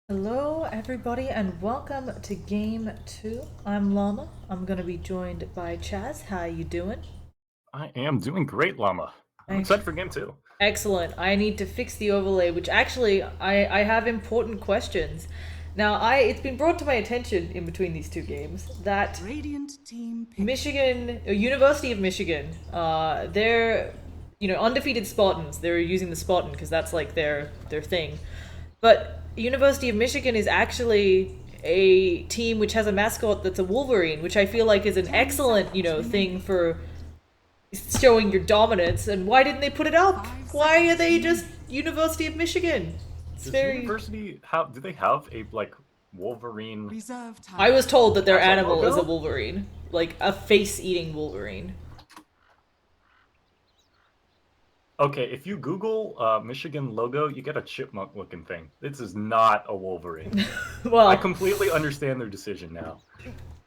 Hello, everybody, and welcome to Game 2. I'm Llama. I'm going to be joined by Chaz. How you doing? I am doing great, Llama. I'm Thank excited you. for game two. Excellent. I need to fix the overlay, which actually I have important questions. Now, it's been brought to my attention in between these two games that Radiant team pick. University of Michigan, they're undefeated Spartans. They're using the Spartan because that's like their thing. But University of Michigan is actually a team which has a mascot that's a Wolverine, which I feel like is an excellent, thing for showing your dominance. And why didn't they put it up? Why are they just University of Michigan? It's Does very. University have? Do they have a Wolverine Reserve time. I was told that their as a animal is a logo? Wolverine, like a face-eating Wolverine. Okay, if you Google Michigan logo, you get a chipmunk-looking thing. This is not a Wolverine. I Well, completely understand their decision now.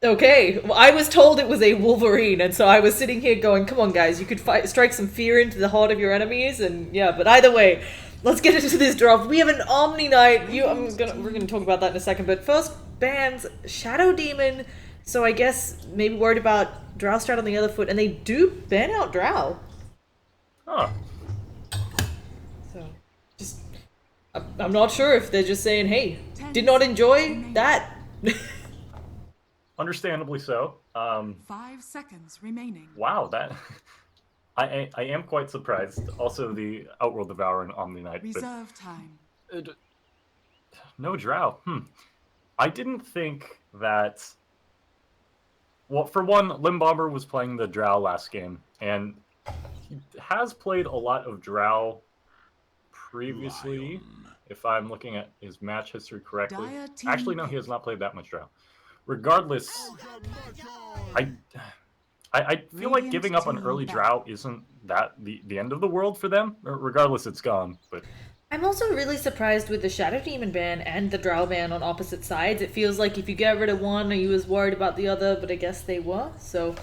okay. Well, I was told it was a Wolverine, and so I was sitting here going, "Come on, guys, you could strike some fear into the heart of your enemies." And yeah, but either way, let's get into this draft. We have an Omni Knight. We're gonna talk about that in a second. But first, bans Shadow Demon. So I guess maybe worried about Drow Strat on the other foot, and they do ban out Drow. Huh. So just, I'm not sure if they're just saying, "Hey, did not enjoy that." Understandably so. 5 seconds remaining. Wow, that I am quite surprised. Also, the Outworld Devourer and Omni Knight, but Reserve time. uh, no Drow. I didn't think that. Well, for one, Limbomber was playing the Drow last game, and he has played a lot of Drow previously, if I'm looking at his match history correctly. Dire team Actually, no, he has not played that much Drow. Regardless, I I feel like Radiant giving up on team early back. Drow isn't that the end of the world for them. Regardless, it's gone. But I'm also really surprised with the Shadow Demon ban and the Drow ban on opposite sides. It feels like if you get rid of one, you was worried about the other, but I guess they were. So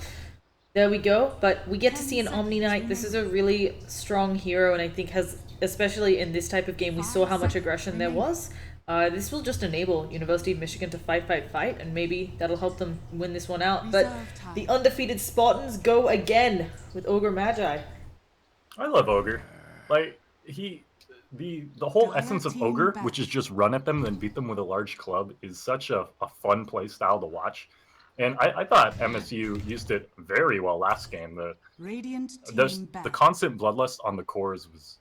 there we go. But we get to 10 see an Omni seconds Knight. This is a really strong hero, and I think has, especially in this type of game, we saw how much aggression there was. This will just enable University of Michigan to fight, and maybe that'll help them win this one out. But Reserve time. the undefeated Spartans go again with Ogre Magi. I love Ogre. Like the whole Dire essence of team Ogre, back. which is just run at them and then beat them with a large club, is such a fun play style to watch. And I thought MSU used it very well last game. Radiant The team back. the constant bloodlust on the cores was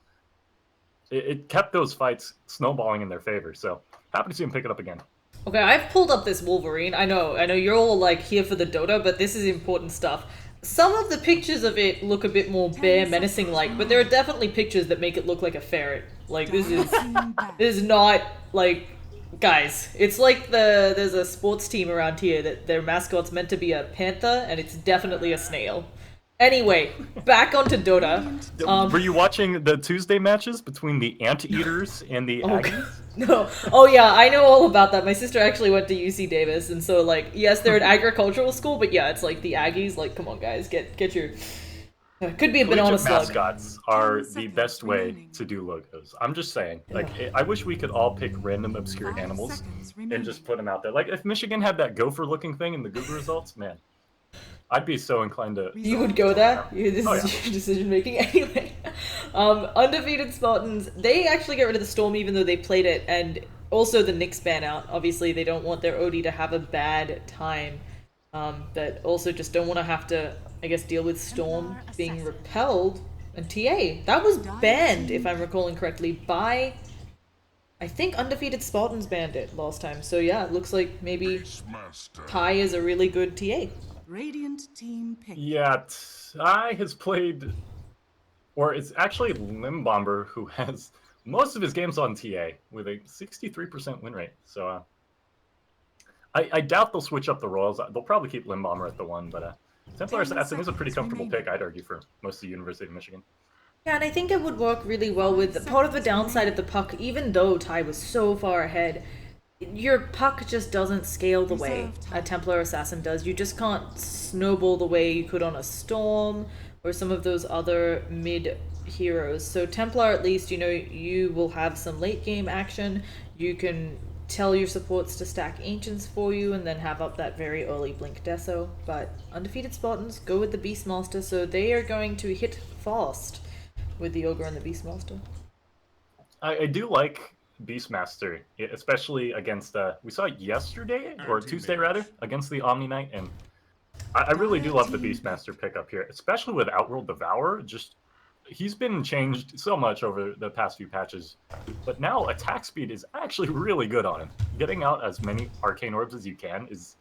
it kept those fights snowballing in their favor. So happy to see him pick it up again. Okay, I've pulled up this Wolverine. I know you're all like here for the Dota, but this is important stuff. Some of the pictures of it look a bit more bear menacing like, but there are definitely pictures that make it look like a ferret. Like Dire team back. this is not like guys. It's like there's a sports team around here that their mascot's meant to be a panther and it's definitely a snail. Anyway, back onto Dota. Were you watching the Tuesday matches between the Anteaters and the Oh, Aggies? no. Oh yeah, I know all about that. My sister actually went to UC Davis, and so like, yes, they're an agricultural school, but yeah, it's like the Aggies. Like, come on, guys, get your. Could be a banana Collegiate slug. mascots are 10 the seconds best way remaining. to do logos. I'm just saying. Like, I wish we could all pick random obscure 5 animals seconds and remaining. just put them out there. Like, if Michigan had that gopher-looking thing in the Google results, man, I'd be so inclined to. You would go there. This Oh, is yeah. your decision making anyway. Undefeated Spartans. They actually get rid of the Storm, even though they played it, and also the Nyx ban out. Obviously, they don't want their OD to have a bad time, but also just don't want to have to, I guess, deal with Storm Templar being Assassin. repelled. And TA that was banned, if I'm recalling correctly, by I think undefeated Spartans banned it last time. So yeah, it looks like maybe Ty is a really good TA. Radiant team pick. Yeah, Ty has played, or it's actually Limbomber who has most of his games on TA with a 63% win rate. So I doubt they'll switch up the roles. They'll probably keep Limbomber at the one, but Templar 10 Assassin is a pretty seconds comfortable remaining. pick, I'd argue, for most of the University of Michigan. Yeah, and I think it would work really well with part of the downside of the puck, even though Ty was so far ahead, your puck just doesn't scale the way Reserve a time. Templar Assassin does. You just can't snowball the way you could on a Storm or some of those other mid heroes. So Templar, at least, you will have some late game action. You can tell your supports to stack Ancients for you and then have up that very early Blink Deso. But Undefeated Spartans go with the Beastmaster, so they are going to hit fast with the Ogre and the Beastmaster. I do like Beastmaster, especially against, we saw it yesterday, or Tuesday rather, against the Omni Knight, and I really do love the Beastmaster pickup here, especially with Outworld Devourer. Just, he's been changed so much over the past few patches, but now attack speed is actually really good on him. Getting out as many Arcane Orbs as you can it's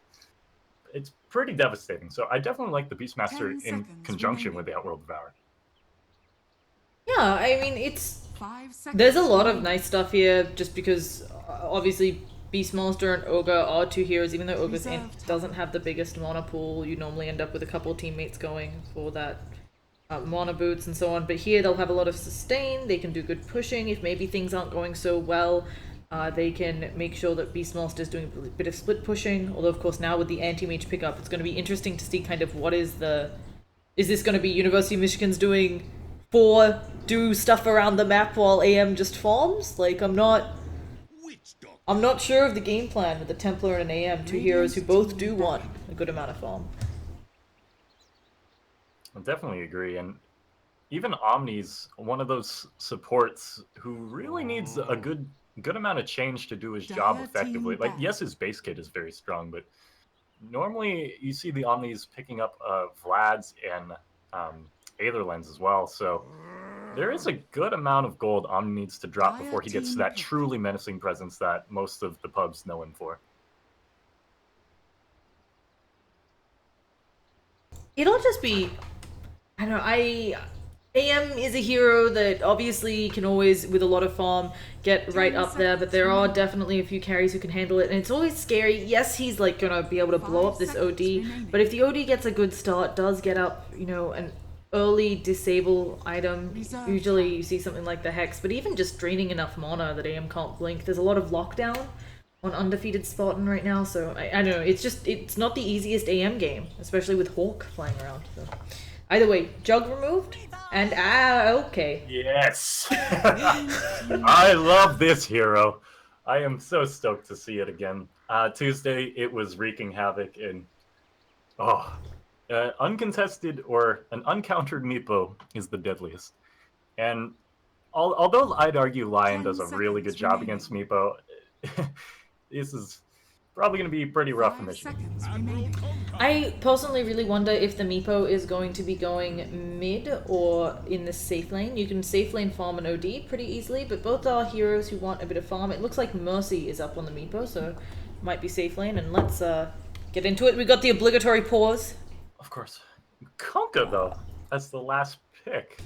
pretty devastating. So I definitely like the Beastmaster in conjunction with the Outworld Devourer. Yeah, I mean, it's 5 seconds. there's a lot of nice stuff here, just because obviously Beastmaster and Ogre are two heroes. Even though Ogre doesn't have the biggest mana pool, you normally end up with a couple teammates going for that mana boots and so on. But here they'll have a lot of sustain. They can do good pushing if maybe things aren't going so well. They can make sure that Beastmaster is doing a bit of split pushing. Although of course now with the anti-mage pickup, it's going to be interesting to see kind of what is this going to be University of Michigan's doing do stuff around the map while AM just farms? Like, I'm not sure of the game plan with the Templar and an AM, two heroes who both do want a good amount of farm. I definitely agree, and even Omni's one of those supports who really needs a good amount of change to do his job effectively. Like, yes, his base kit is very strong, but normally you see the Omnis picking up Vlad's and Aetherlens as well, so there is a good amount of gold Omni needs to drop before he gets to that truly menacing presence that most of the pubs know him for. It'll just be, I don't know, AM is a hero that obviously can always, with a lot of farm, get right up there, but there are definitely a few carries who can handle it, and it's always scary. Yes, he's like gonna be able to blow up this OD, but if the OD gets a good start, does get up, you know, an early disable item, usually you see something like the Hex, but even just draining enough mana that AM can't blink, there's a lot of lockdown on Undefeated Spartan right now, so I don't know, it's not the easiest AM game, especially with Hawk flying around. So. Either way, Jug removed, and okay. Yes! I love this hero. I am so stoked to see it again. Tuesday, it was wreaking havoc, and uncontested or an uncountered Meepo is the deadliest. And although I'd argue Lion does a really good job against Meepo, this is probably going to be pretty rough initially. I personally really wonder if the Meepo is going to be going mid or in the safe lane. You can safe lane farm an OD pretty easily, but both are heroes who want a bit of farm. It looks like Mercy is up on the Meepo, so might be safe lane. And let's get into it. We got the obligatory pause. Of course. Kunkka, though, that's the last pick.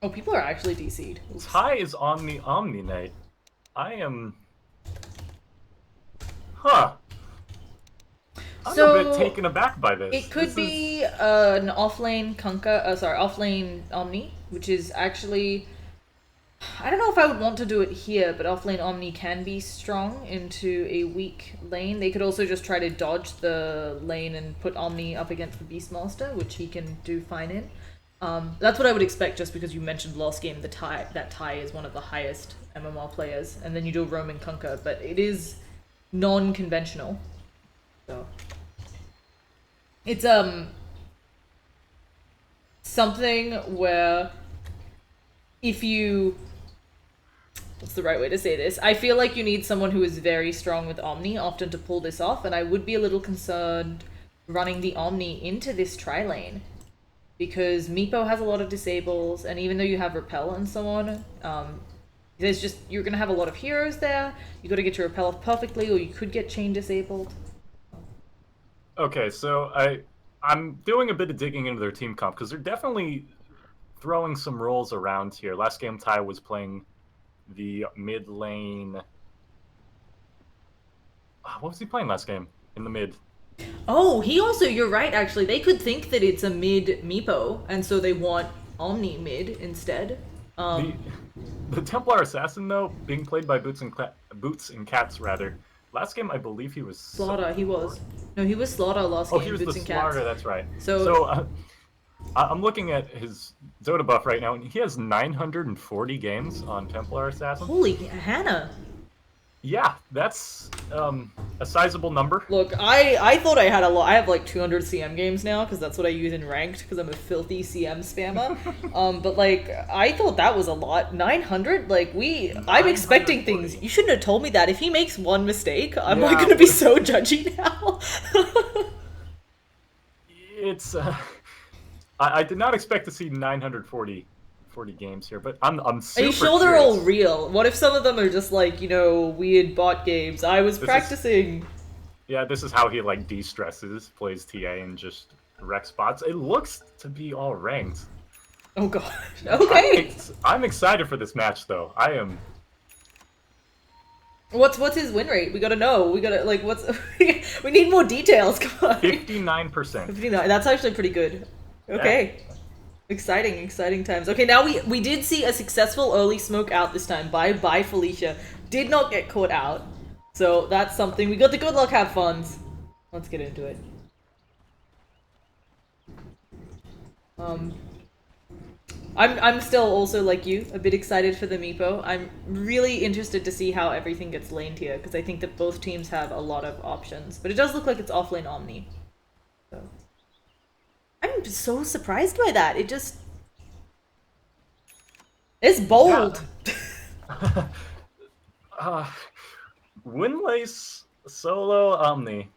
Oh, people are actually DC'd. Ty is on the Omni Knight. I am... Huh. I'm a bit taken aback by this. It could be an offlane Kunkka, offlane Omni, which is actually... I don't know if I would want to do it here, but offlane Omni can be strong into a weak lane. They could also just try to dodge the lane and put Omni up against the Beastmaster, which he can do fine in. That's what I would expect, just because you mentioned last game that Ty is one of the highest MMR players, and then you do roaming Kunkka, but it is non-conventional. So it's something where if you... What's the right way to say this? I feel like you need someone who is very strong with Omni often to pull this off, and I would be a little concerned running the Omni into this tri-lane, because Meepo has a lot of disables, and even though you have Repel and so on, there's just, you're going to have a lot of heroes there. You got to get your Repel off perfectly, or you could get chain disabled. Okay, so I'm doing a bit of digging into their team comp, because they're definitely throwing some roles around here. Last game, Ty was playing the mid lane. What was he playing last game in the mid? Oh, he also, you're right, actually. They could think that it's a mid Meepo, and so they want Omni mid instead. The Templar Assassin, though, being played by Boots and Cats, rather. Last game, I believe he was... Slaughter, he was. No, he was Slaughter last game, he was Boots the and Cats. Slaughter, that's right. So I'm looking at his Dota buff right now, and he has 940 games on Templar Assassin. Holy Hannah! Yeah, that's a sizable number. Look, I thought I had a lot. I have like 200 CM games now because that's what I use in ranked because I'm a filthy CM spammer. But like I thought that was a lot. 900? Like I'm expecting things. You shouldn't have told me that. If he makes one mistake, I'm like Yeah, gonna be so judgy now. It's I did not expect to see 940 games here, but I'm super Are you sure they're curious. all real? What if some of them are just like, weird bot games? I was This is- practicing. Yeah, this is how he like de-stresses, plays TA, and just wrecks spots. It looks to be all ranked. Oh god. Okay. I'm excited for this match, though. I am. What's his win rate? We gotta know. We gotta like what's we need more details. Come on. 59%. 59. That's actually pretty good. Okay. Yeah. Exciting times. Okay, now we did see a successful early smoke out this time by Felicia. Did not get caught out. So that's something. We got the good luck have funs. Let's get into it. I'm still also like you, a bit excited for the Meepo. I'm really interested to see how everything gets laned here, because I think that both teams have a lot of options. But it does look like it's offlane Omni. So I'm so surprised by that. It's bold. Yeah. Winlace solo Omni.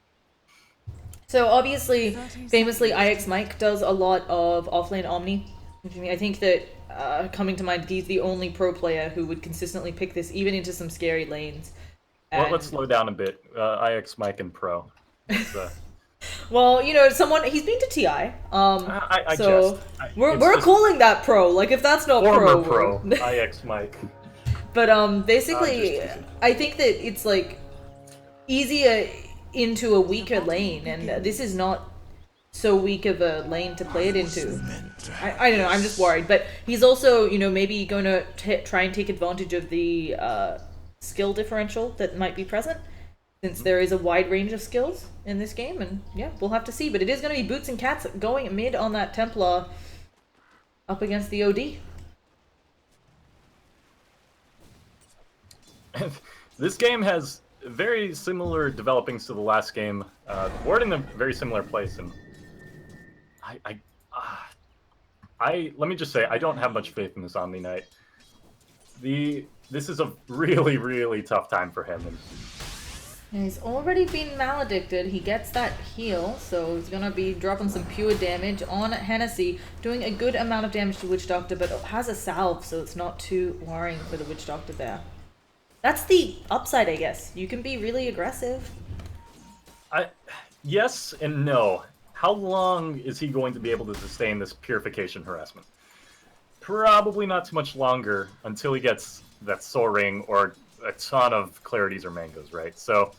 So obviously, famously, IX Mike does a lot of offlane Omni. I think that coming to mind, he's the only pro player who would consistently pick this even into some scary lanes. Well, And- let's slow down a bit. IX Mike and Pro. Well, someone he's been to TI. I so jest. we're It's just calling that pro. Like if that's not former pro, Pro. IX Mike. But basically, just teasing. I think that it's like easier into a weaker lane, and this is not so weak of a lane to play it into. I don't know. I'm just worried, but he's also maybe going to try and take advantage of the skill differential that might be present, since there is a wide range of skills in this game, and yeah, we'll have to see. But it is going to be Boots and Cats going mid on that Templar up against the OD. This game has very similar developings to the last game. We're in a very similar place, and let me just say, I don't have much faith in this Omni Knight. This is a really, really tough time for him. And He's already been maledicted. He gets that heal, so he's gonna be dropping some pure damage on Hennessy, doing a good amount of damage to Witch Doctor, but has a salve, so it's not too worrying for the Witch Doctor there. That's the upside, I guess. You can be really aggressive. Yes and no. How long is he going to be able to sustain this purification harassment? Probably not too much longer until he gets that Soul Ring or a ton of Clarities or Mangoes, right? So,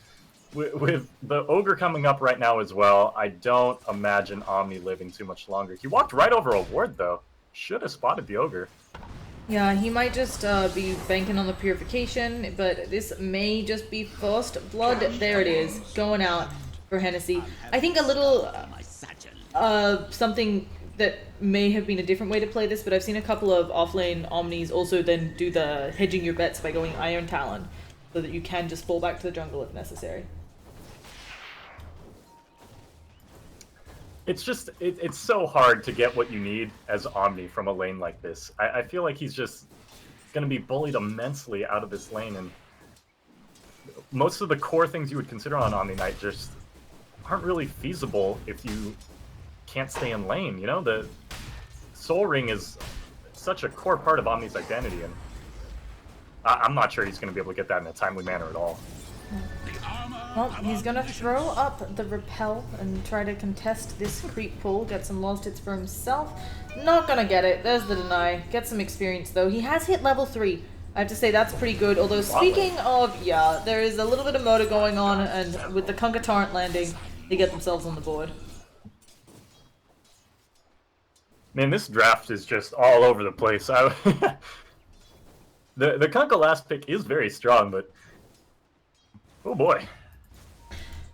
with the Ogre coming up right now as well, I don't imagine Omni living too much longer. He walked right over a ward, though. Should have spotted the Ogre. Yeah, he might just be banking on the purification, but this may just be first blood. There it is, going out for Hennessy. I think a little something that may have been a different way to play this, but I've seen a couple of offlane Omnis also then do the hedging your bets by going Iron Talon, so that you can just fall back to the jungle if necessary. It's just, it's so hard to get what you need as Omni from a lane like this. I feel like he's just going to be bullied immensely out of this lane, and most of the core things you would consider on Omni Knight just aren't really feasible if you can't stay in lane, The Soul Ring is such a core part of Omni's identity, and I'm not sure he's going to be able to get that in a timely manner at all. Well, he's gonna throw up the repel and try to contest this creep pull, get some lost hits for himself. Not gonna get it. There's the deny. Get some experience though. He has hit level 3. I have to say that's pretty good. Although speaking of, yeah, there is a little bit of murder going on, and with the Kunkka Torrent landing, they get themselves on the board. Man, this draft is just all over the place. The Kunkka last pick is very strong, but oh boy.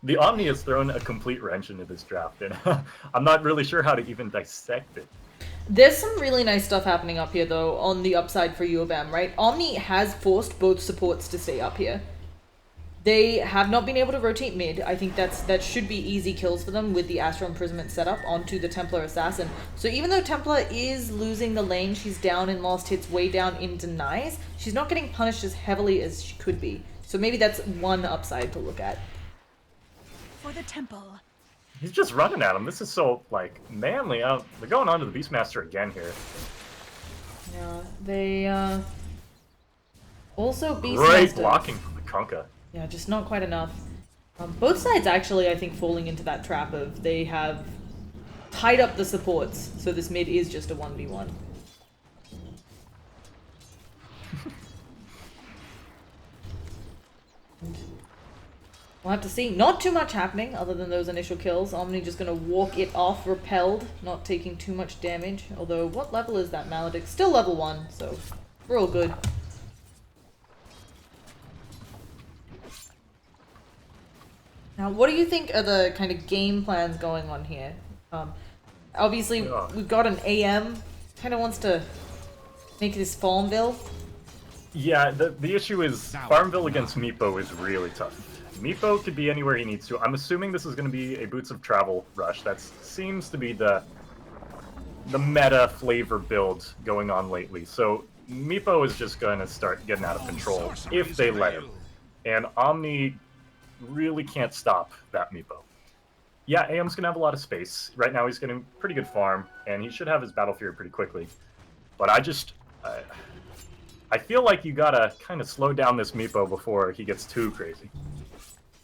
The Omni has thrown a complete wrench into this draft, and I'm not really sure how to even dissect it. There's some really nice stuff happening up here, though, on the upside for U of M, right? Omni has forced both supports to stay up here. They have not been able to rotate mid. I think that should be easy kills for them with the Astral Imprisonment setup onto the Templar Assassin. So even though Templar is losing the lane, she's down in lost hits, way down in denies, she's not getting punished as heavily as she could be. So maybe that's one upside to look at. For the temple. He's just running at him. This is so, like, manly. They're going on to the Beastmaster again here. Yeah, they, also Beastmaster. Great blocking from the Kunkka. Yeah, just not quite enough. Both sides actually, I think, falling into that trap of they have tied up the supports, so this mid is just a 1v1. We'll have to see. Not too much happening other than those initial kills. Omni just going to walk it off, repelled, not taking too much damage. Although, what level is that Maledict? Still level 1, so we're all good. Now, what do you think are the kind of game plans going on here? Obviously, we've got an AM. Kind of wants to make this Farmville. Yeah, the issue is Farmville against Meepo is really tough. Meepo could be anywhere he needs to. I'm assuming this is going to be a Boots of Travel rush. That seems to be the meta flavor build going on lately. So Meepo is just going to start getting out of control if they let him. And Omni really can't stop that Meepo. Yeah, AM's going to have a lot of space. Right now he's getting pretty good farm, and he should have his Battle Fury pretty quickly. But I feel like you gotta kind of slow down this Meepo before he gets too crazy.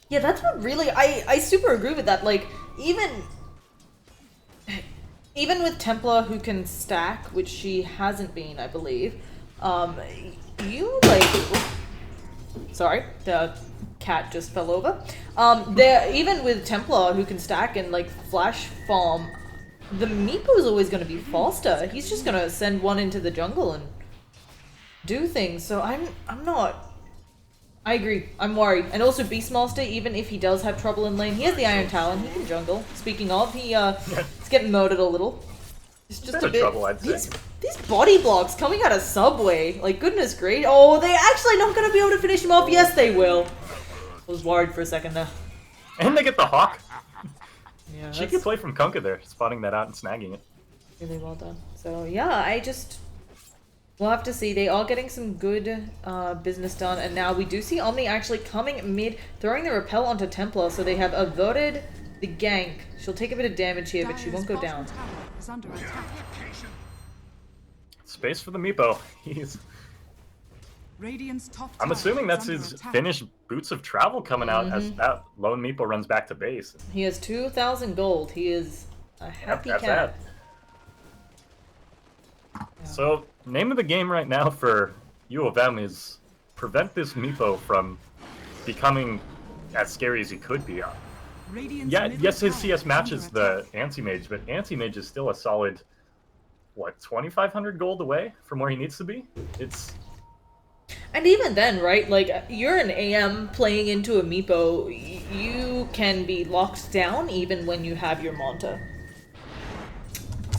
Yeah, that's what really... I super agree with that. Like, even with Templar who can stack, which she hasn't been, I believe, you, like... Sorry, the cat just fell over. Even with Templar who can stack and, like, flash farm, the Meepo is always going to be faster. He's just going to send one into the jungle and do things. So I'm not... I agree. I'm worried. And also Beastmaster, even if he does have trouble in lane, he has the Iron Talon. He can jungle. Speaking of, he's getting murdered a little. It's just a bit. Trouble, I'd say. These body blocks coming out of Subway, like goodness gracious. Oh, they actually not gonna be able to finish him off. Yes, they will. I was worried for a second there. And they get the Hawk. Yeah, She can play from Kunkka there, spotting that out and snagging it. really well done. So yeah, we'll have to see. They are getting some good business done, and now we do see Omni actually coming mid, throwing the repel onto Templar, so they have averted the gank. She'll take a bit of damage here, but she won't go down. Is under attack. Space for the Meepo. Radiant's top I'm tower assuming is that's under his attack. finished Boots of Travel coming out as that lone Meepo runs back to base. He has 2,000 gold. He is a happy That's cat. So, name of the game right now for U of M is prevent this Meepo from becoming as scary as he could be. Radiant's Yeah, middle yes, his tower CS is matches under the attack. Anti-Mage, but Anti-Mage is still a solid, what, 2,500 gold away from where he needs to be? It's... And even then, right, like, you're an AM playing into a Meepo, you can be locked down even when you have your Monta.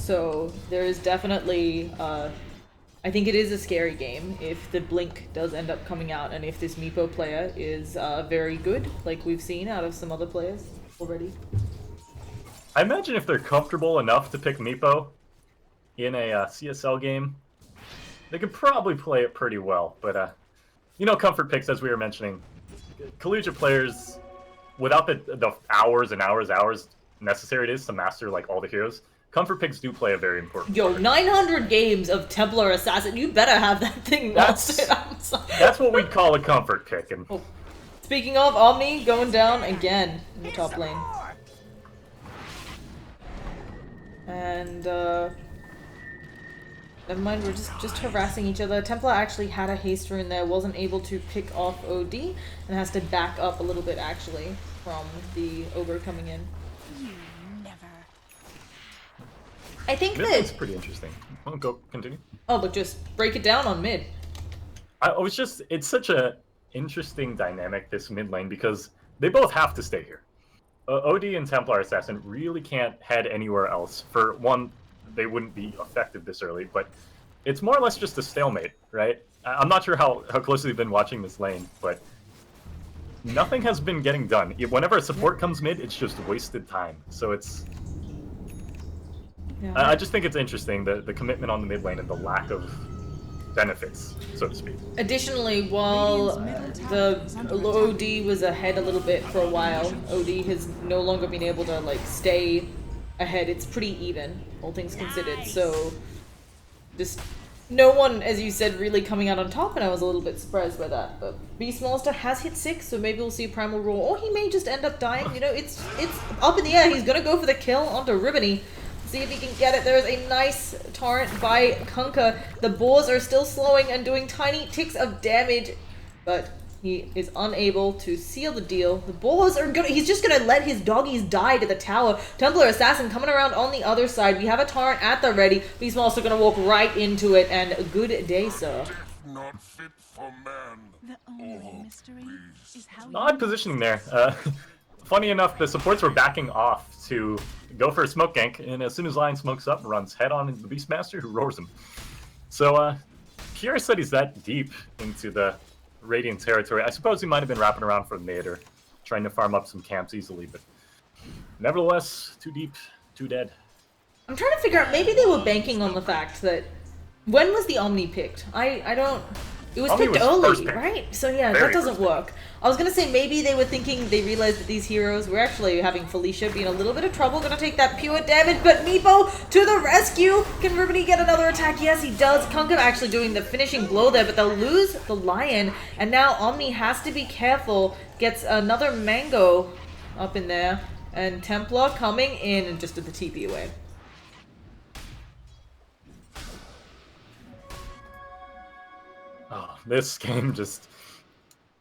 So, there is definitely, I think it is a scary game if the Blink does end up coming out, and if this Meepo player is very good, like we've seen out of some other players already. I imagine if they're comfortable enough to pick Meepo in a CSL game, they could probably play it pretty well, but, you know, comfort picks, as we were mentioning, collegiate players, without the hours and hours necessary it is to master, like, all the heroes, comfort picks do play a very important Yo, part. 900 games of Templar Assassin, you better have that thing mastered. I'm sorry. That's what we'd call a comfort pick, and Oh. Speaking of, Omni going down again in the top lane. And, never mind, we're just harassing each other. Templar actually had a haste rune there, wasn't able to pick off OD, and has to back up a little bit, actually, from the Ogre coming in. Never. I think this is that... pretty interesting. Oh, go, continue. Oh, look, just break it down on mid. It's such a interesting dynamic, this mid lane, because they both have to stay here. OD and Templar Assassin really can't head anywhere else. For one, they wouldn't be effective this early, but it's more or less just a stalemate, right? I'm not sure how closely you've been watching this lane, but nothing has been getting done. Whenever a support comes mid, it's just wasted time. So it's... Yeah. I just think it's interesting, the commitment on the mid lane and the lack of benefits, so to speak. Additionally, while the OD was ahead a little bit for a while, OD has no longer been able to like stay ahead. It's pretty even, all things considered. So just no one, as you said, really coming out on top, and I was a little bit surprised by that. But Beastmaster has hit 6, so maybe we'll see a Primal Roar, or he may just end up dying. You know, it's up in the air. He's gonna go for the kill onto Ribbony. See if he can get it. There's a nice torrent by Kunkka. The boars are still slowing and doing tiny ticks of damage, but he is unable to seal the deal. The boars are gonna, he's just gonna let his doggies die to the tower. Templar Assassin coming around on the other side. We have a torrent at the ready. Beastmaster gonna walk right into it, and good day, sir. Not fit for man. The only mystery is how Odd positioning there. Funny enough, the supports were backing off to go for a smoke gank, and as soon as Lion smokes up, runs head on into the Beastmaster, who roars him. So, curious that he's that deep into the Radiant territory. I suppose he might have been wrapping around for mid or trying to farm up some camps easily, but nevertheless, too deep, too dead. I'm trying to figure out, maybe they were banking on the fact that, when was the Omni picked? I don't... It was Omni picked was first early, pick. right? So yeah, Very that doesn't first pick. work. I was gonna say maybe they were thinking, they realized that these heroes were actually having Felicia be in a little bit of trouble, gonna take that pure damage, but Meepo to the rescue! Can Ribbony get another attack? Yes, he does. Kunkka actually doing the finishing blow there, but they'll lose the Lion, and now Omni has to be careful, gets another Mango up in there, and Templar coming in and just did the TP away. Oh, this game just...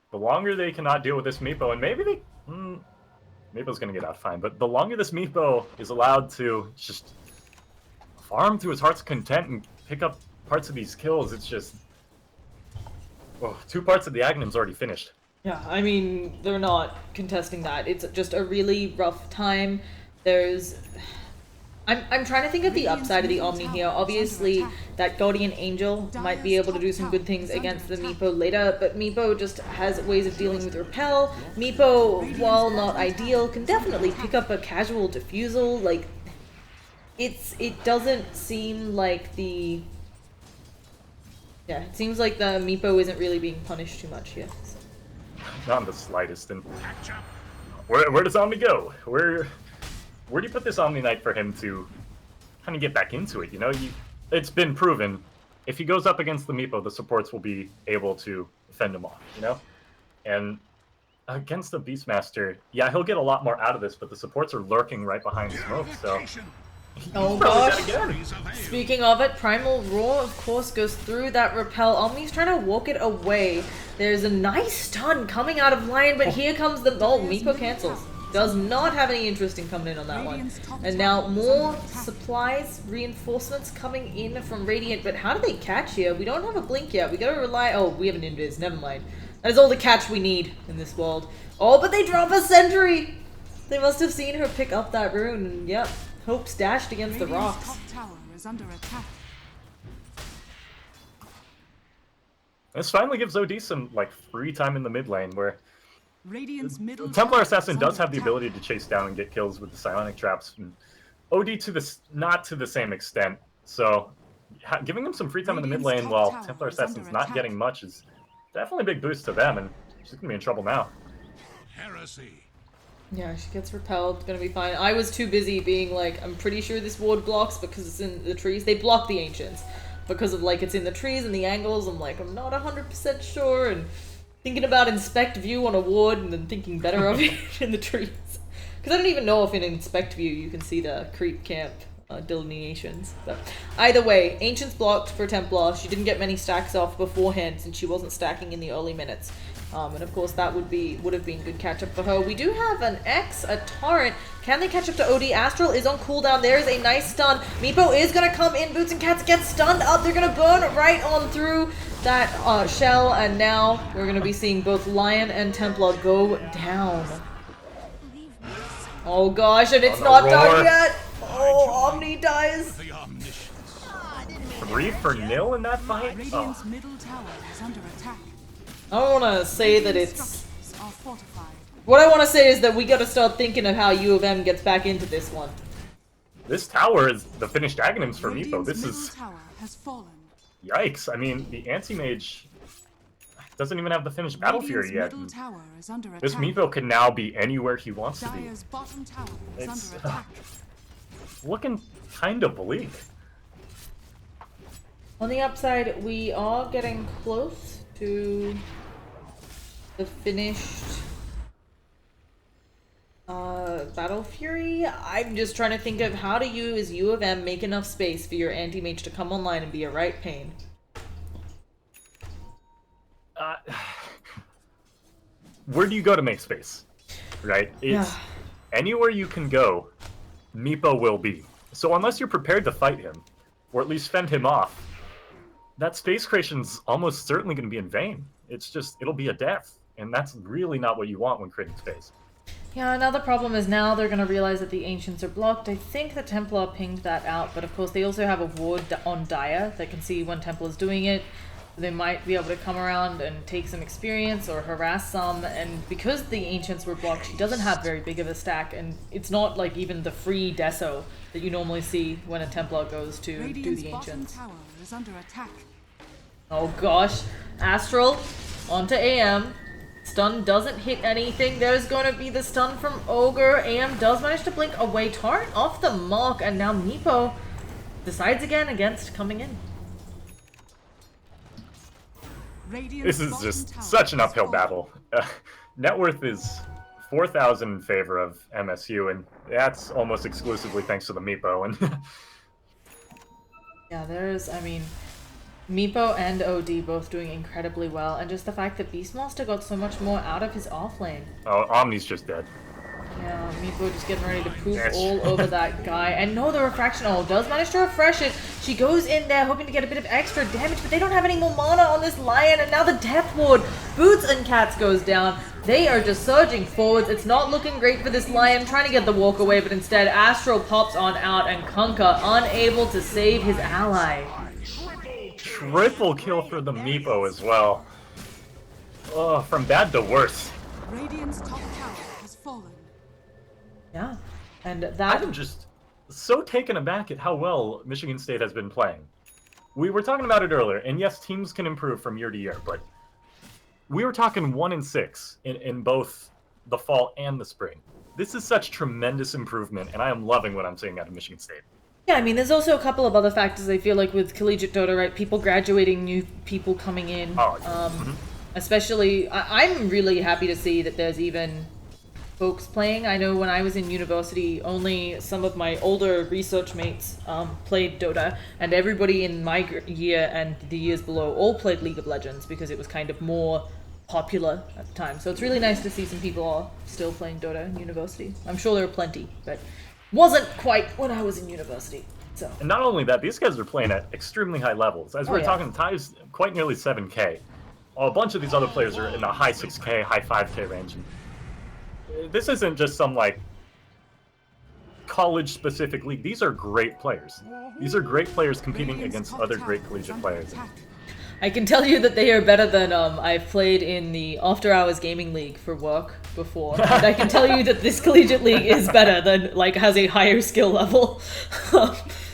The longer they cannot deal with this Meepo, and maybe they... Meepo's gonna get out fine, but the longer this Meepo is allowed to just farm to his heart's content and pick up parts of these kills, it's just... Oh, 2 parts of the Agnum's already finished. Yeah, I mean, they're not contesting that. It's just a really rough time. There's... I'm trying to think of the upside of the Omni here. Obviously, that Guardian Angel might be able to do some good things against the Meepo later, but Meepo just has ways of dealing with Repel. Meepo, while not ideal, can definitely pick up a casual Diffusal. Like, it doesn't seem like the... Yeah, it seems like the Meepo isn't really being punished too much here. So. Not in the slightest. And where does Omni go? Where do you put this Omni Knight for him to kind of get back into it? You know, it's been proven. If he goes up against the Meepo, the supports will be able to fend him off, you know? And against the Beastmaster, yeah, he'll get a lot more out of this, but the supports are lurking right behind smoke, so... Oh gosh. Speaking of it, Primal Roar, of course, goes through that Repel. Omni's trying to walk it away. There's a nice stun coming out of Lion, but here comes the... Oh, Meepo cancels. Does not have any interest in coming in on that one. And now more supplies, reinforcements coming in from Radiant, but how do they catch here? We don't have a blink yet. We gotta rely... Oh, we have an invis. Never mind. That is all the catch we need in this world. Oh, but they drop a sentry! They must have seen her pick up that rune, and yep. Hope stashed against the rocks. top tower is under attack. This finally gives OD some, like, free time in the mid lane, where... Radiant's middle Templar tower Assassin is does under have the attack. ability to chase down and get kills with the psionic traps. And OD to this, not to the same extent. So giving him some free time in the mid Radiant's lane top while tower Templar is under Assassin's not attack. getting much is definitely a big boost to them, and she's gonna be in trouble now. Heresy. Yeah, she gets repelled. Gonna be fine. I was too busy being like, I'm pretty sure this ward blocks because it's in the trees. They block the Ancients because of like it's in the trees and the angles. I'm like, I'm not 100% sure, and thinking about inspect view on a ward and then thinking better of it in the trees. Because I don't even know if in inspect view you can see the creep camp delineations. But either way, Ancients blocked for Templar. She didn't get many stacks off beforehand since she wasn't stacking in the early minutes. And of course that would have been good catch up for her. We do have an X, a Torrent. Can they catch up to OD? Astral is on cooldown. There is a nice stun. Meepo is gonna come in. Boots and Cats get stunned up. They're gonna burn right on through that shell, and now we're gonna be seeing both Lion and Templar go down. Oh gosh, and it's On not the done roar. yet. Oh, Omni dies. The omniscience. 3-0 in that fight? Radiant's Oh. middle tower is under attack. I don't want to say that it's Structures are fortified. What I want to say is that we got to start thinking of how U of M gets back into this one. This tower is the finished Aghanims for Meepo. Radiant's This middle is tower has fallen. yikes. I mean, the Anti-Mage doesn't even have the finished Battle Fury yet. Middle tower is under This attack. Meepo can now be anywhere he wants to be. Dire's bottom tower is It's under attack. looking kind of bleak. On the upside, we are getting close to the finished Battle Fury. I'm just trying to think of how to use U of M, make enough space for your anti-mage to come online and be a right pain. Where do you go to make space? Right? It's anywhere you can go, Meepo will be. So unless you're prepared to fight him, or at least fend him off, that space creation's almost certainly going to be in vain. It's just, it'll be a death. And that's really not what you want when creating space. Yeah, another problem is now they're going to realize that the Ancients are blocked. I think the Templar pinged that out, but of course they also have a ward on Dire that can see when Templar's doing it. They might be able to come around and take some experience or harass some, and because the Ancients were blocked, she doesn't have very big of a stack, and it's not like even the free Deso that you normally see when a Templar goes to do Radiant's the bottom Ancients. tower is under attack. Oh gosh, Astral onto AM. Stun doesn't hit anything. There's going to be the stun from Ogre. AM does manage to blink away. Torrent off the mark, and now Meepo decides again against coming in. Radiant's This is bottom just tower such an has uphill fallen. battle. Net worth is 4,000 in favor of MSU, and that's almost exclusively thanks to the Meepo. And Yeah, there's, I mean, Meepo and OD both doing incredibly well, and just the fact that Beastmaster got so much more out of his off lane. oh, Omni's just dead. Yeah, Meepo just getting ready to poop Yes. all over that guy. And no, the Refraction does manage to refresh it. She goes in there hoping to get a bit of extra damage, but they don't have any more mana on this Lion, and now the Death Ward. Boots and Cats goes down. They are just surging forwards. It's not looking great for this Lion, trying to get the walk away, but instead Astro pops on out, and Kunkka unable to save his ally. Triple kill for the Meepo as well. Oh, from bad to worse. Radiant's top tower has fallen. Yeah, and that... I'm just so taken aback at how well Michigan State has been playing. We were talking about it earlier, and yes, teams can improve from year to year, but we were talking 1-6 in both the fall and the spring. This is such tremendous improvement, and I am loving what I'm seeing out of Michigan State. Yeah, I mean, there's also a couple of other factors I feel like with collegiate Dota, right? People graduating, new people coming in. Oh, Especially, I'm really happy to see that there's even folks playing. I know when I was in university, only some of my older research mates played Dota, and everybody in my year and the years below all played League of Legends because it was kind of more popular at the time. So it's really nice to see some people are still playing Dota in university. I'm sure there are plenty, but wasn't quite when I was in university. So And not only that, these guys are playing at extremely high levels. As we're yeah. talking, Ty's quite nearly 7K. A bunch of these other players are in the high 6K, high 5K range. And this isn't just some, like, college-specific league. These are great players. These are great players competing Radiant's against top other tower great is collegiate under players. attack. I can tell you that they are better than I've played in the After Hours Gaming League for work before. And I can tell you that this collegiate league is better than, like, has a higher skill level.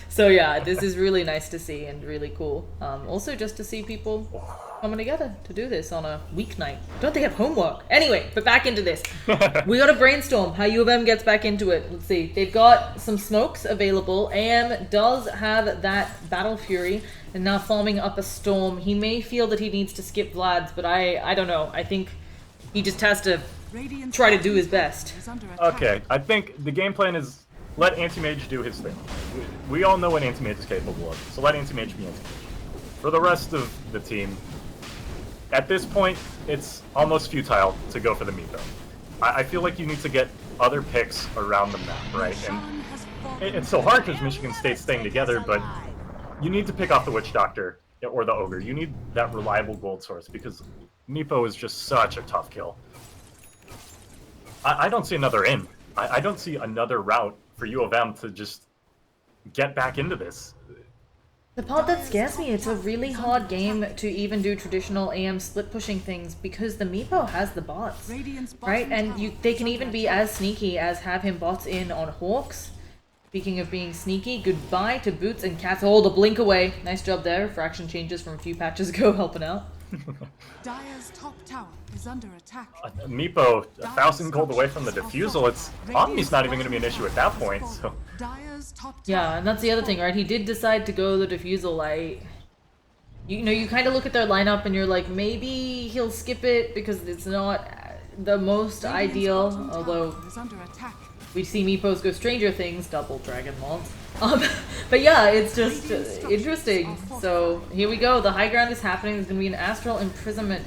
So yeah, this is really nice to see and really cool. Also just to see people coming together to do this on a weeknight. Don't they have homework? Anyway, but back into this. We gotta brainstorm how U of M gets back into it. Let's see. They've got some smokes available. AM does have that Battle Fury and now farming up a Storm. He may feel that he needs to skip Vlad's, but I don't know. I think he just has to Radiant's try to do bottom his tower best. is under attack. Okay, I think the game plan is let Anti-Mage do his thing. We all know what Anti-Mage is capable of, so let Anti-Mage be Anti-Mage. For the rest of the team, at this point, it's almost futile to go for the Meepo. I feel like you need to get other picks around the map, right? And Sean has fallen. it's so hard because Michigan State's staying together, but you need to pick off the Witch Doctor or the Ogre. You need that reliable gold source because Meepo is just such a tough kill. I don't see another in. I don't see another route for U of M to just get back into this. The part that scares me, it's a really hard game to even do traditional AM split pushing things because the Meepo has the bots, Radiant's right? bottom And tower they is can under even be attack. as sneaky as have him bots in on Hawks. Speaking of being sneaky, goodbye to Boots and Cats. Oh, the blink away. Nice job there. Fraction changes from a few patches ago helping out. Dire's top tower is under attack. Meepo, 1,000 gold away from the defusal. It's Omni's not even going to be an issue at that point. So Dire's top Yeah, tower and that's the has other thing, fallen. right? He did decide to go the defusal. You kind of look at their lineup and you're like, maybe he'll skip it because it's not the most Radiant's ideal. bottom tower Although is under attack. we see Meepos go Stranger Things, double Dragon Lance. But yeah, it's just interesting. So here we go. The high ground is happening. There's gonna be an Astral Imprisonment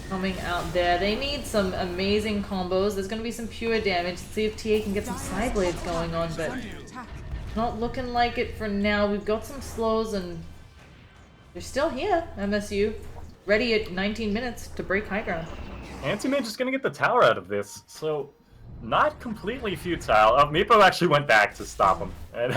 coming out there. They need some amazing combos. There's gonna be some pure damage. Let's see if TA can get some side blades going on, but Under attack. not looking like it for now. We've got some slows and they're still here, MSU. Ready at 19 minutes to break high ground. Anti-Mage is going to get the tower out of this, so not completely futile. Meepo actually went back to stop him, and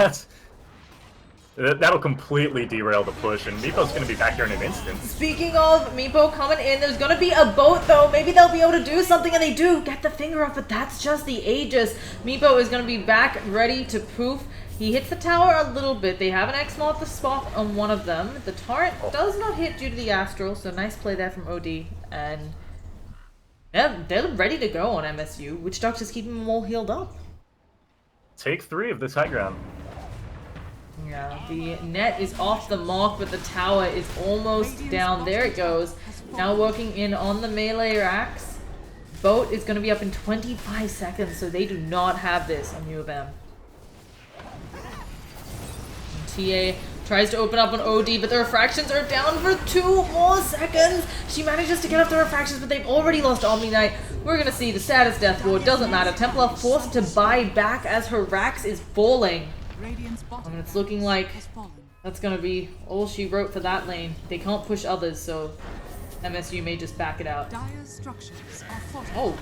that'll completely derail the push, and Meepo's going to be back here in an instant. Speaking of Meepo coming in, there's gonna be a boat though. Maybe they'll be able to do something, and they do get the finger up, but that's just the Aegis. Meepo is gonna be back ready to poof. He hits the tower a little bit. They have an X-Maw at the spot on one of them. The turret does not hit due to the Astral, so nice play there from OD. And yeah, they're ready to go on MSU. Witch Doctor's keeping them all healed up. Take 3 of this high ground. Yeah, the net is off the mark, but the tower is almost down. There it goes. Now working in on the melee racks. Boat is going to be up in 25 seconds, so they do not have this on U of M. And TA tries to open up on OD, but the refractions are down for 2 more seconds. She manages to get up the refractions, but they've already lost Omni Knight. We're going to see the status death ward. Doesn't matter. Templar forced to buy back as her racks is falling. Radiant's bottom And it's tower looking like has fallen. that's gonna be all she wrote for that lane. They can't push others, so MSU may just back it out. Dire's structures are fortified. Oh.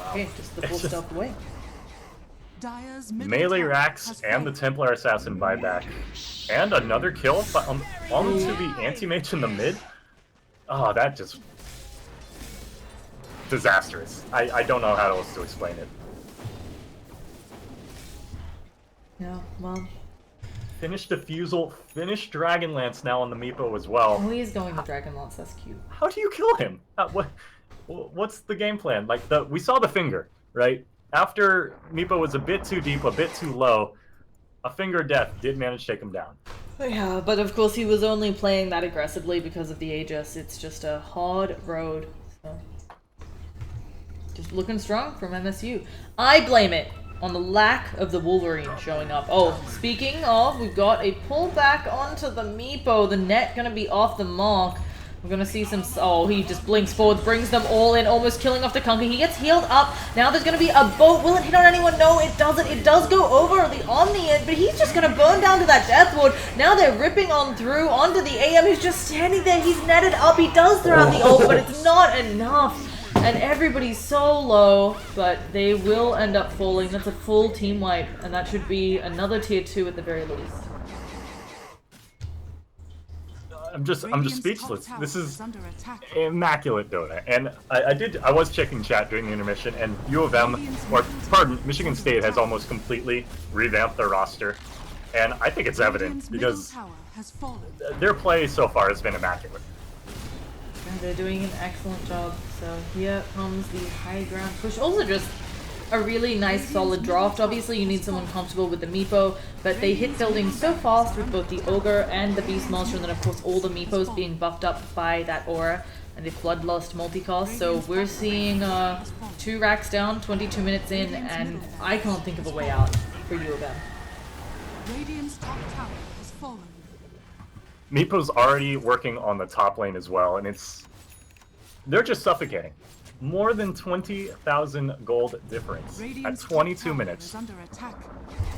Okay, just the full stealth away. Dire's middle Melee tower racks has and the fallen. Templar Assassin buyback. And another kill onto the Anti-Mage in the mid. Oh, that just... disastrous. I don't know how else to explain it. Yeah, well, Finish Defusal, finish Dragonlance now on the Meepo as well. he is going to Dragon Lance, that's cute. How do you kill him? What's the game plan? Like, we saw the finger, right? After Meepo was a bit too deep, a bit too low, a finger of death did manage to take him down. Yeah, but of course he was only playing that aggressively because of the Aegis. It's just a hard road, so... Just looking strong from MSU. I blame it on the lack of the Wolverine showing up. Oh, speaking of, we've got a pullback onto the Meepo. The net gonna be off the mark. We're gonna see some... Oh, he just blinks forward, brings them all in, almost killing off the Conker. He gets healed up. Now there's gonna be a boat. Will it hit on anyone? No, it doesn't. It does go over the Omni, but he's just gonna burn down to that Death Ward. Now they're ripping on through onto the AM. He's just standing there. He's netted up. He does throw out the ult, but it's not enough. And everybody's so low, but they will end up falling. That's a full team wipe, and that should be another tier 2 at the very least. I'm just Radiant's top speechless. tower This is under attack. immaculate Dota. And I was checking chat during the intermission, and U of M, or pardon, Michigan State has almost completely revamped their roster. And I think it's evident Radiant's middle because tower has fallen. their play so far has been immaculate. And they're doing an excellent job. So here comes the high ground push. Also just a really nice solid draft. Obviously you need someone comfortable with the Meepo, but they hit building so fast with both the Ogre and the Beast Monster, and then of course all the Meepos being buffed up by that aura and the Floodlust multicast. So we're seeing 2 racks down, 22 minutes in, and I can't think of a way out for U of M. Radiant's top tower has fallen. Meepo's already working on the top lane as well, and they're just suffocating. More than 20,000 gold difference at Radiant's top 22 tower minutes. is under attack.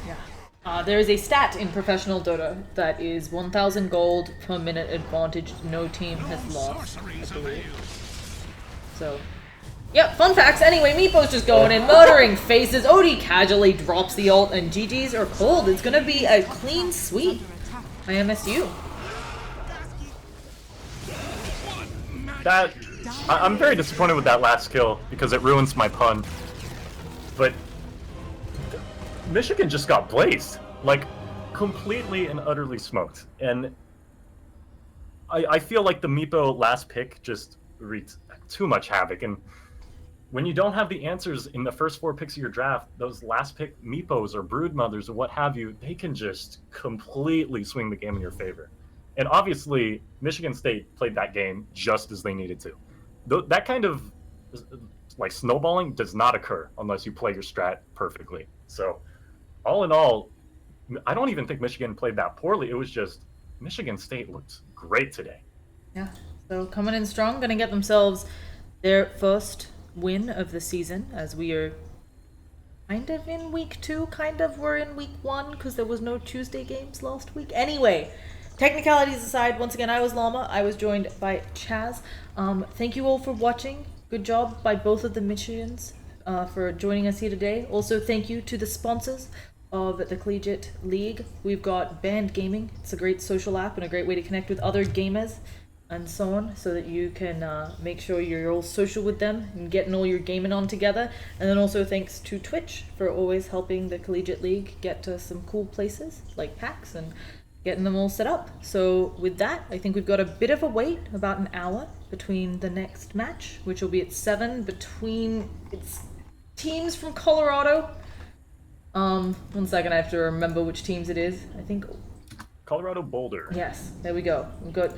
Yeah. There is a stat in professional Dota that is 1,000 gold per minute advantage no team has lost, I believe. So, yep, fun facts. Anyway, Meepo's just going in, murdering faces. OD casually drops the ult, and GG's are cold. It's gonna be a clean sweep. MSU. I'm very disappointed with that last kill because it ruins my pun. But Michigan just got blazed, like completely and utterly smoked. And I feel like the Meepo last pick just wreaked too much havoc. And when you don't have the answers in the first 4 picks of your draft, those last pick Meepos or Broodmothers or what have you, they can just completely swing the game in your favor. And obviously, Michigan State played that game just as they needed to. That kind of like snowballing does not occur unless you play your strat perfectly. So, all in all, I don't even think Michigan played that poorly. It was just Michigan State looked great today. Yeah. So coming in strong, gonna get themselves their first win of the season, as we are kind of in week 2, kind of we're in week 1 because there was no Tuesday games last week. Anyway, technicalities aside, once again, I was Llama. I was joined by Chaz. Thank you all for watching. Good job by both of the Michigans for joining us here today. Also, thank you to the sponsors of the Collegiate League. We've got Band Gaming. It's a great social app and a great way to connect with other gamers and so on, so that you can make sure you're all social with them and getting all your gaming on together. And then also thanks to Twitch for always helping the Collegiate League get to some cool places like PAX and getting them all set up. So with that, I think we've got a bit of a wait, about an hour, between the next match, which will be at 7, between it's teams from Colorado. 1 second, I have to remember which teams it is. I think Colorado Boulder. yes, there we go. We've got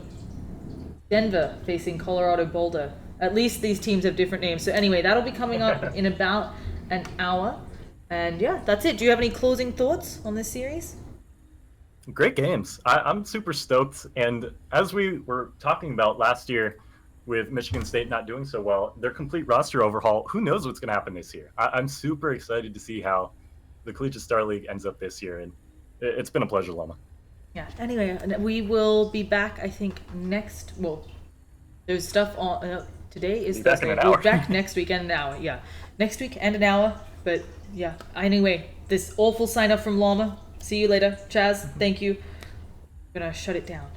Denver facing Colorado Boulder. At least these teams have different names. So anyway, that'll be coming up in about an hour. And yeah, that's it. Do you have any closing thoughts on this series? Great games. I'm super stoked. And as we were talking about last year with Michigan State not doing so well, their complete roster overhaul, who knows what's going to happen this year? I'm super excited to see how the Collegiate Star League ends up this year. And it's been a pleasure, Lama. Yeah, anyway, we will be back, I think, there's stuff on, today is Be back in Thursday. an hour. We're back next week and an hour, yeah. Next week and an hour, but yeah. Anyway, this awful sign up from Llama. See you later. Chaz, thank you. I'm gonna shut it down.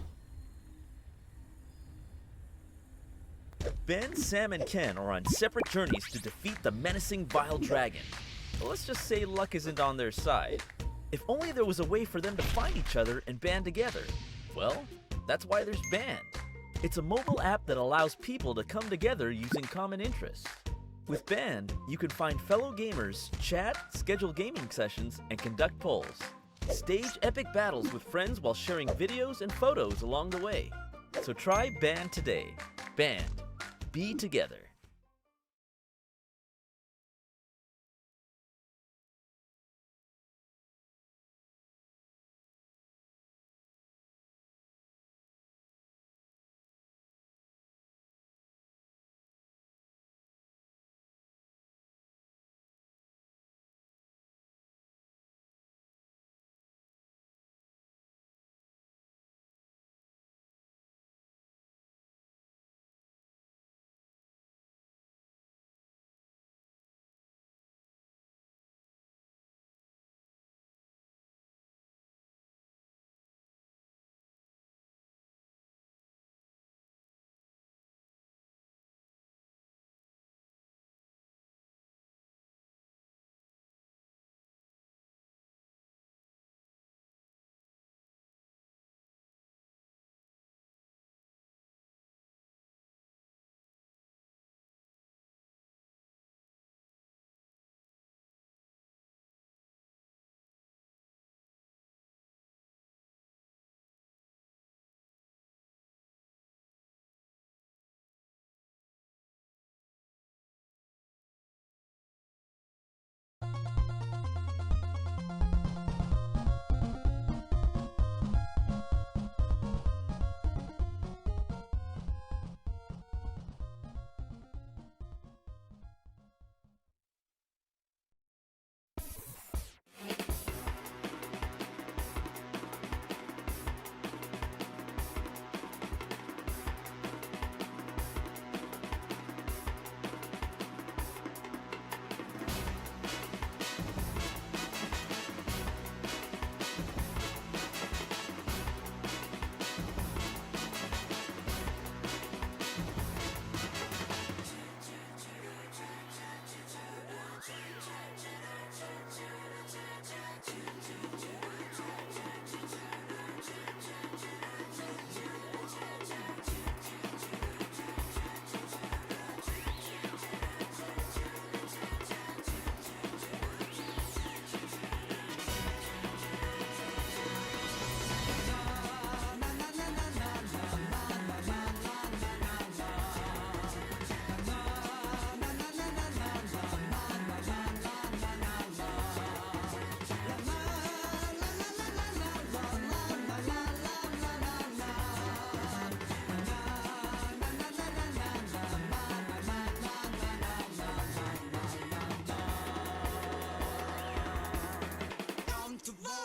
Ben, Sam, and Ken are on separate journeys to defeat the menacing Vile Dragon. But let's just say luck isn't on their side. If only there was a way for them to find each other and band together. Well, that's why there's Band. It's a mobile app that allows people to come together using common interests. With Band, you can find fellow gamers, chat, schedule gaming sessions, and conduct polls. Stage epic battles with friends while sharing videos and photos along the way. So try Band today. Band. Be together.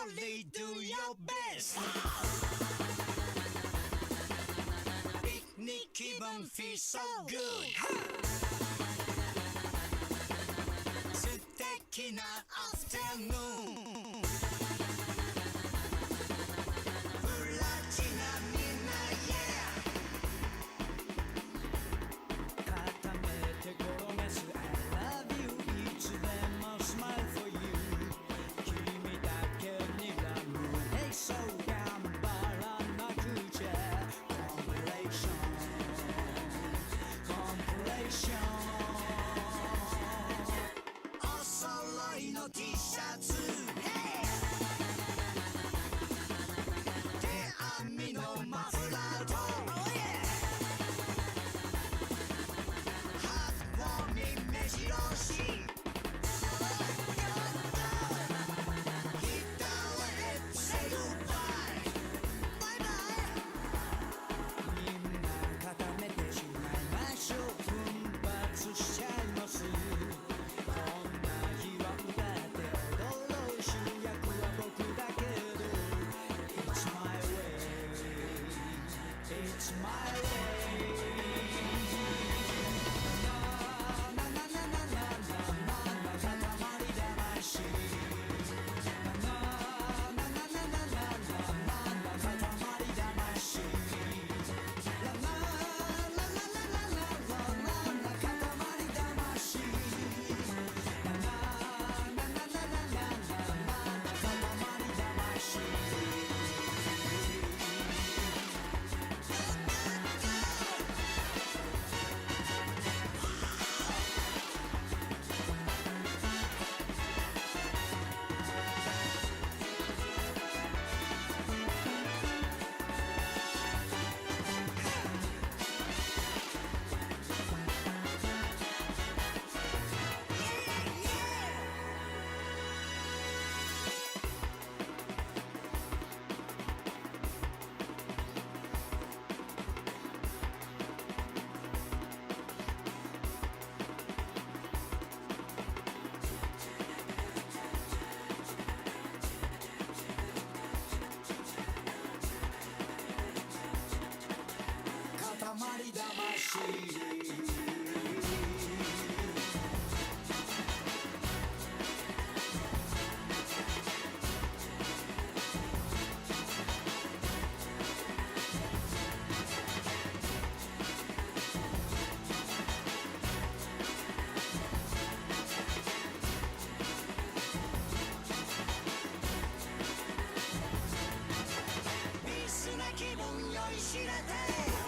Only do your best. Picnic 気分 feel so good. 素敵な afternoon. プラチナみんな yeah. 固めて転がす I love you いつでも smile for you. 君だけにラブ Hey so 頑張らなくちゃ Compilation Compilation お揃いの T シャツ Hey 手編みのマフラーと Oh yeah ハートウォーミン目白押しIt's my way. Na na na na na na na na塊魂 Na na na na na na naな塊魂 La la la la la la la laな塊魂 Na na na na na naな塊魂塊魂ピースな気分酔いしれて